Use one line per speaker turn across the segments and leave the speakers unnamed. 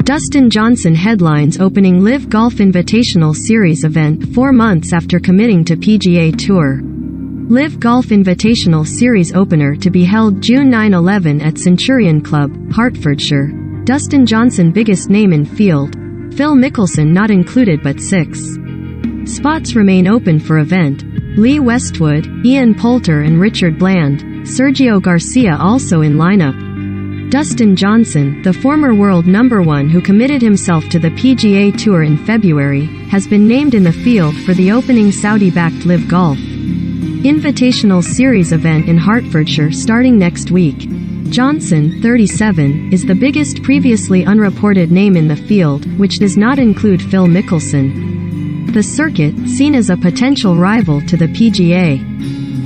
Dustin Johnson headlines opening LIV Golf Invitational Series event 4 months after committing to PGA Tour. LIV Golf Invitational Series opener to be held June 9-11 at Centurion Club, Hertfordshire. Dustin Johnson biggest name in field. Phil Mickelson not included but 6 spots remain open for event. Lee Westwood, Ian Poulter and Richard Bland. Sergio Garcia also in lineup. Dustin Johnson, the former world #1 who committed himself to the PGA Tour in February, has been named in the field for the opening Saudi-backed LIV Golf Invitational Series event in Hertfordshire starting next week. Johnson, 37, is the biggest previously unreported name in the field, which does not include Phil Mickelson. The circuit, seen as a potential rival to the PGA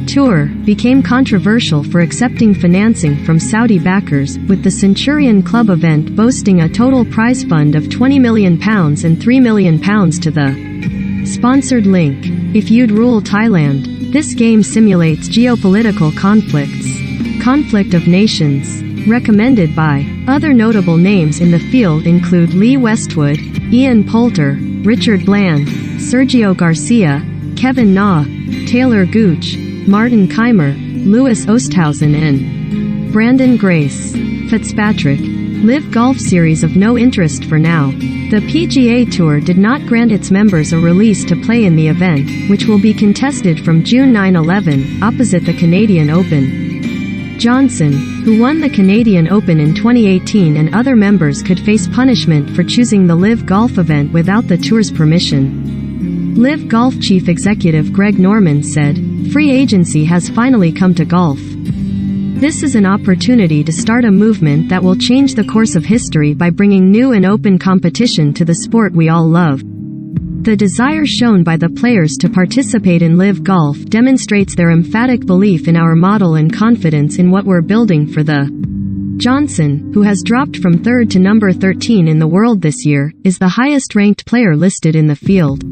Tour, became controversial for accepting financing from Saudi backers, with the Centurion Club event boasting a total prize fund of £20 million and £3 million to the sponsored link. If you'd rule Thailand, this game simulates geopolitical conflicts. Conflict of Nations. Recommended by. Other notable names in the field include Lee Westwood, Ian Poulter, Richard Bland, Sergio Garcia, Kevin Na, Taylor Gooch, Martin Keimer, Lewis Oosthuizen and Brandon Grace. Fitzpatrick. LIV Golf Series of no interest for now. The PGA Tour did not grant its members a release to play in the event, which will be contested from June 9-11, opposite the Canadian Open. Johnson, who won the Canadian Open in 2018 and other members could face punishment for choosing the LIV Golf event without the tour's permission. LIV Golf Chief Executive Greg Norman said, "Free agency has finally come to golf. This is an opportunity to start a movement that will change the course of history by bringing new and open competition to the sport we all love." The desire shown by the players to participate in LIV Golf demonstrates their emphatic belief in our model and confidence in what we're building for the. Johnson, who has dropped from 3rd to number 13 in the world this year, is the highest-ranked player listed in the field.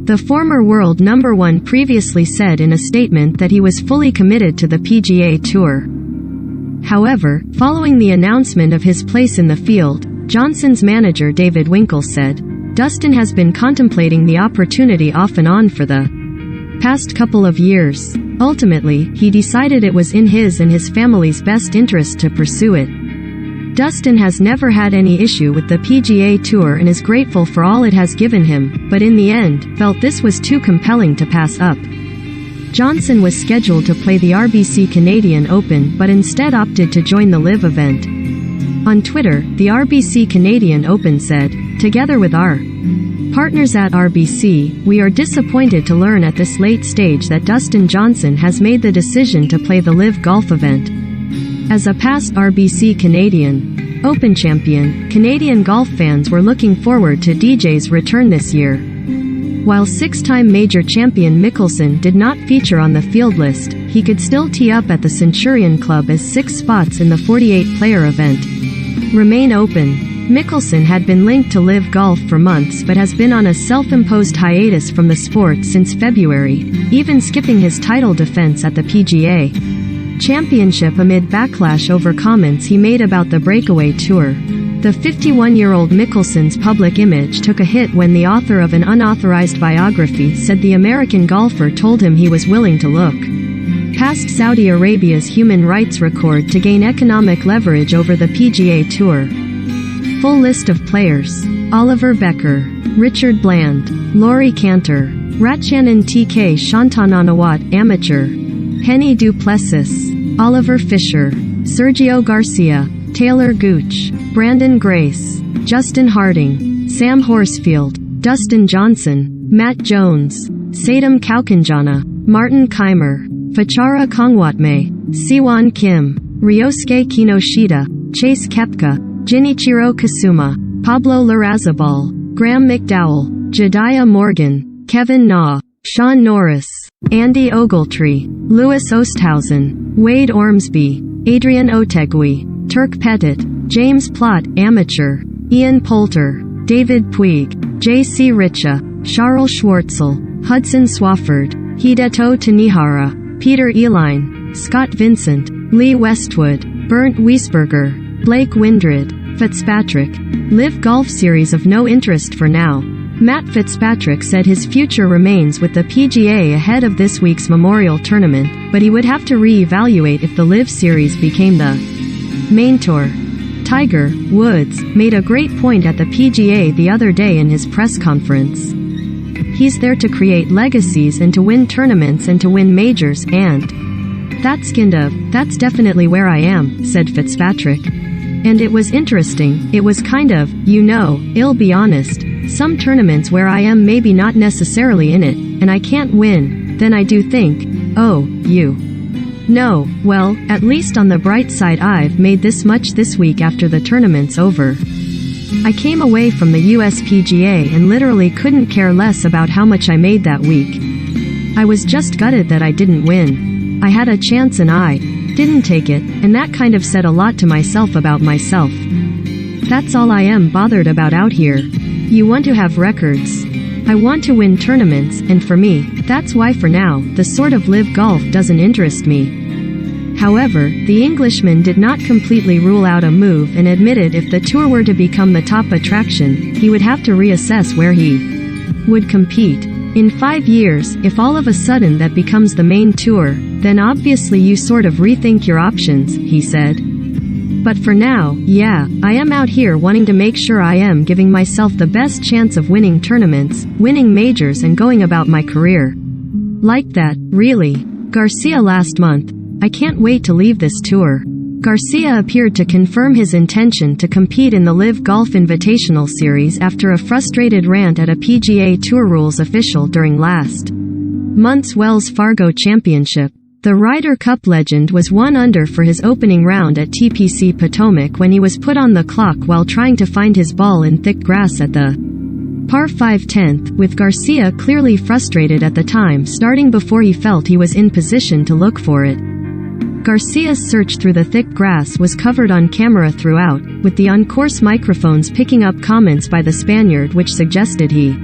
The former world #1 previously said in a statement that he was fully committed to the PGA Tour. However, following the announcement of his place in the field, Johnson's manager David Winkle said, "Dustin has been contemplating the opportunity off and on for the past couple of years. Ultimately, he decided it was in his and his family's best interest to pursue it." Dustin has never had any issue with the PGA Tour and is grateful for all it has given him, but in the end, felt this was too compelling to pass up. Johnson was scheduled to play the RBC Canadian Open but instead opted to join the LIV event. On Twitter, the RBC Canadian Open said, "Together with our partners at RBC, we are disappointed to learn at this late stage that Dustin Johnson has made the decision to play the LIV Golf event." As a past RBC Canadian Open champion, Canadian golf fans were looking forward to DJ's return this year. While 6-time major champion Mickelson did not feature on the field list, he could still tee up at the Centurion Club as 6 spots in the 48-player event remain open. Mickelson had been linked to LIV Golf for months but has been on a self-imposed hiatus from the sport since February, even skipping his title defense at the PGA Championship amid backlash over comments he made about the breakaway tour. The 51-year-old Mickelson's public image took a hit when the author of an unauthorized biography said the American golfer told him he was willing to look past Saudi Arabia's human rights record to gain economic leverage over the PGA Tour. Full list of players: Oliver Becker, Richard Bland, Laurie Cantor, Ratchanan TK Shantananawat Amateur, Henny Duplessis, Oliver Fisher, Sergio Garcia, Taylor Gooch, Brandon Grace, Justin Harding, Sam Horsfield, Dustin Johnson, Matt Jones, Sadam Kaukanjana, Martin Keimer, Fachara Kongwatme, Siwon Kim, Ryosuke Kinoshita, Chase Koepka, Jinichiro Kasuma, Pablo Larrazabal, Graham McDowell, Jediah Morgan, Kevin Na, Sean Norris, Andy Ogletree, Lewis Oosthuizen, Wade Ormsby, Adrian Otegui, Turk Pettit, James Plott, Amateur, Ian Poulter, David Puig, J.C. Richa, Charles Schwartzel, Hudson Swafford, Hideto Tanihara, Peter Eline, Scott Vincent, Lee Westwood, Bernd Wiesberger, Blake Windred, Fitzpatrick. LIV Golf Series of no interest for now. Matt Fitzpatrick said his future remains with the PGA ahead of this week's Memorial Tournament, but he would have to re-evaluate if the LIV Series became the main tour. Tiger Woods made a great point at the PGA the other day in his press conference. He's there to create legacies and to win tournaments and to win majors, and that's definitely where I am, said Fitzpatrick. And it was interesting, it was kind of, I'll be honest, some tournaments where I am maybe not necessarily in it, and I can't win, then I do think, no, well, at least on the bright side I've made this much this week after the tournament's over. I came away from the USPGA and literally couldn't care less about how much I made that week. I was just gutted that I didn't win. I had a chance and I didn't take it, and that kind of said a lot to myself about myself. That's all I am bothered about out here. You want to have records. I want to win tournaments, and for me, that's why for now, the sort of LIV golf doesn't interest me. However, the Englishman did not completely rule out a move and admitted if the tour were to become the top attraction, he would have to reassess where he would compete. In 5 years, if all of a sudden that becomes the main tour, then obviously you sort of rethink your options, he said. But for now, I am out here wanting to make sure I am giving myself the best chance of winning tournaments, winning majors and going about my career like that, really. Garcia last month. I can't wait to leave this tour. Garcia appeared to confirm his intention to compete in the LIV Golf Invitational Series after a frustrated rant at a PGA Tour rules official during last month's Wells Fargo Championship. The Ryder Cup legend was 1 under for his opening round at TPC Potomac when he was put on the clock while trying to find his ball in thick grass at the par 5 10th, with Garcia clearly frustrated at the time starting before he felt he was in position to look for it. Garcia's search through the thick grass was covered on camera throughout, with the on-course microphones picking up comments by the Spaniard which suggested he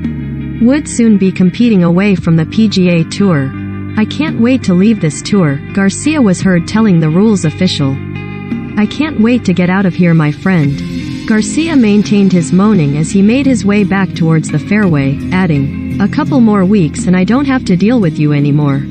would soon be competing away from the PGA Tour. I can't wait to leave this tour, Garcia was heard telling the rules official. I can't wait to get out of here, my friend. Garcia maintained his moaning as he made his way back towards the fairway, adding, "A couple more weeks and I don't have to deal with you anymore."